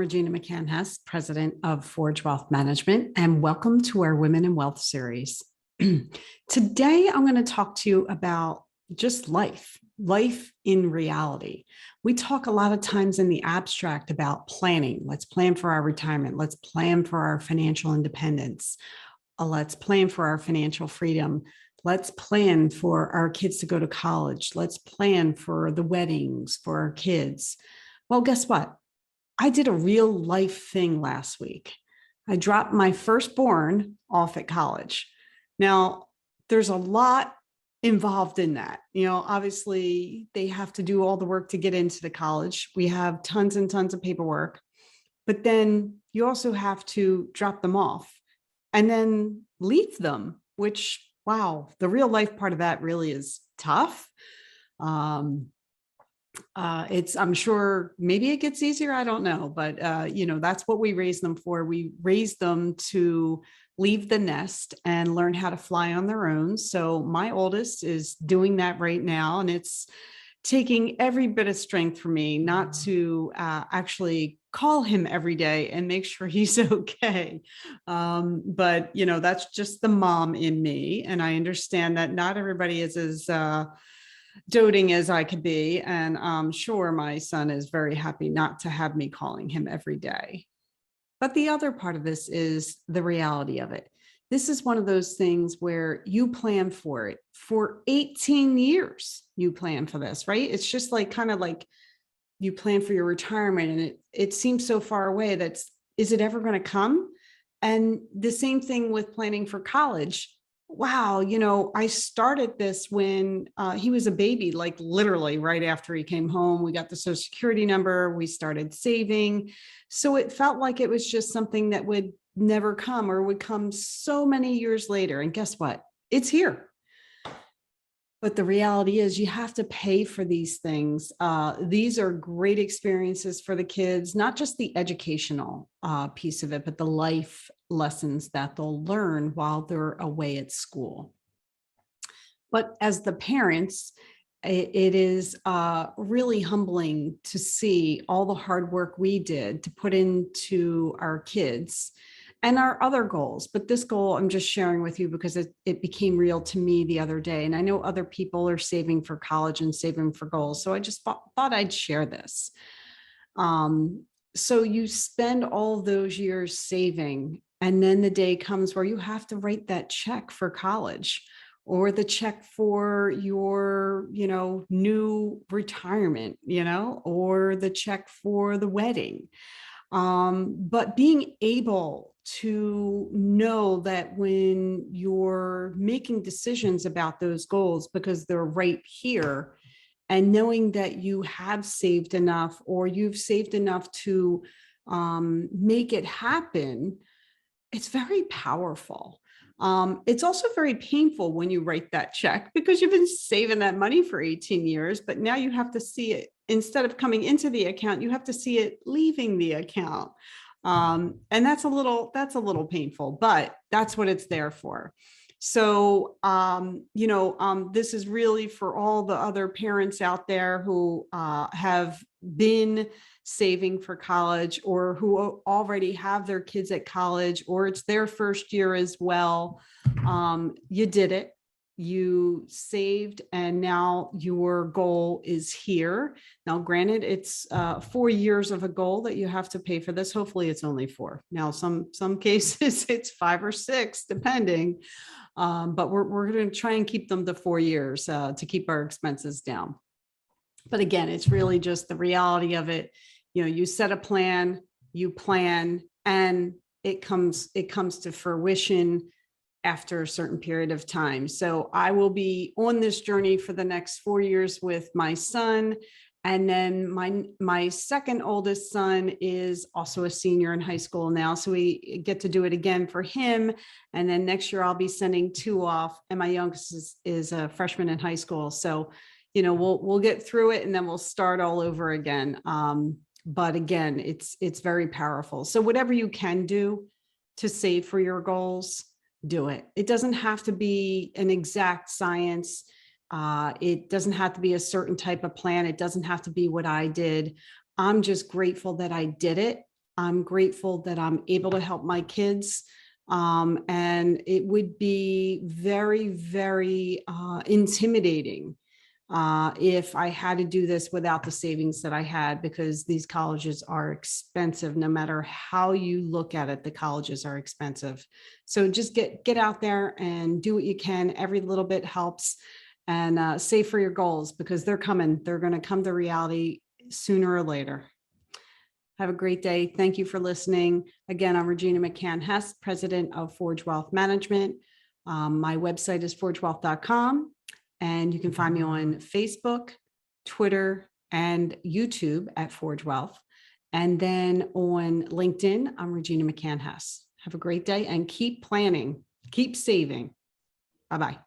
Regina McCann-Hess, president of Forge Wealth Management, and welcome to our Women in Wealth series. Today, I'm going to talk to you about just life in reality. We talk a lot of times in the abstract about planning. Let's plan for our retirement. Let's plan for our financial independence. Let's plan for our financial freedom. Let's plan for our kids to go to college. Let's plan for the weddings for our kids. Well, guess what? I did a real life thing last week. I dropped my firstborn off at college. Now, there's a lot involved in that. Obviously, they have to do all the work to get into the college. We have tons and tons of paperwork, but then you also have to drop them off and then leave them, which, wow, the real life part of that really is tough. I'm sure maybe it gets easier. I don't know, but that's what we raise them for. We raise them to leave the nest and learn how to fly on their own. So my oldest is doing that right now. And it's taking every bit of strength for me not to actually call him every day and make sure he's okay. But that's just the mom in me. And I understand that not everybody is as doting as I could be. And I'm sure my son is very happy not to have me calling him every day. But the other part of this is the reality of it. This is one of those things where you plan for it for 18 years. You plan for this, right? It's just kind of like you plan for your retirement, and it seems so far away. Is it ever going to come? And the same thing with planning for college. Wow, I started this when he was a baby, like literally right after he came home. We got the Social Security number, we started saving. So it felt like it was just something that would never come or would come so many years later. And guess what? It's here. But the reality is you have to pay for these things. These are great experiences for the kids, not just the educational piece of it, but the life lessons that they'll learn while they're away at school. But as the parents, it is really humbling to see all the hard work we did to put into our kids and our other goals. But this goal I'm just sharing with you because it became real to me the other day. And I know other people are saving for college and saving for goals. So I just thought I'd share this. So you spend all those years saving, and then the day comes where you have to write that check for college or the check for your, new retirement, or the check for the wedding. But being able to know that when you're making decisions about those goals, because they're right here, and knowing that you have saved enough or you've saved enough to make it happen, it's very powerful. It's also very painful when you write that check because you've been saving that money for 18 years, but now you have to see it. Instead of coming into the account, you have to see it leaving the account. And that's a little painful, but that's what it's there for. So, this is really for all the other parents out there who have been saving for college or who already have their kids at college, or it's their first year as well. You did it. You saved, and now your goal is here. Now, granted, it's 4 years of a goal that you have to pay for this. Hopefully it's only 4. Now, some cases it's 5 or 6, depending. But we're going to try and keep them to 4 years to keep our expenses down. But again, it's really just the reality of it. You set a plan, you plan, and it comes to fruition after a certain period of time. So I will be on this journey for the next 4 years with my son. And then my second oldest son is also a senior in high school now. So we get to do it again for him. And then next year I'll be sending 2 off, and my youngest is a freshman in high school. So, we'll get through it and then we'll start all over again. But again, it's very powerful. So whatever you can do to save for your goals, do it. It doesn't have to be an exact science. It doesn't have to be a certain type of plan. It doesn't have to be what I did. I'm just grateful that I did it. I'm grateful that I'm able to help my kids. And it would be very, very intimidating if I had to do this without the savings that I had, because these colleges are expensive. No matter how you look at it, the colleges are expensive. So just get out there and do what you can. Every little bit helps, and save for your goals, because they're coming. They're going to come to reality sooner or later. Have a great day. Thank you for listening. Again, I'm Regina McCann Hess, president of Forge Wealth Management. My website is forgewealth.com, and you can find me on Facebook, Twitter, and YouTube at Forge Wealth. And then on LinkedIn, I'm Regina McCann Hess. Have a great day and keep planning, keep saving. Bye-bye.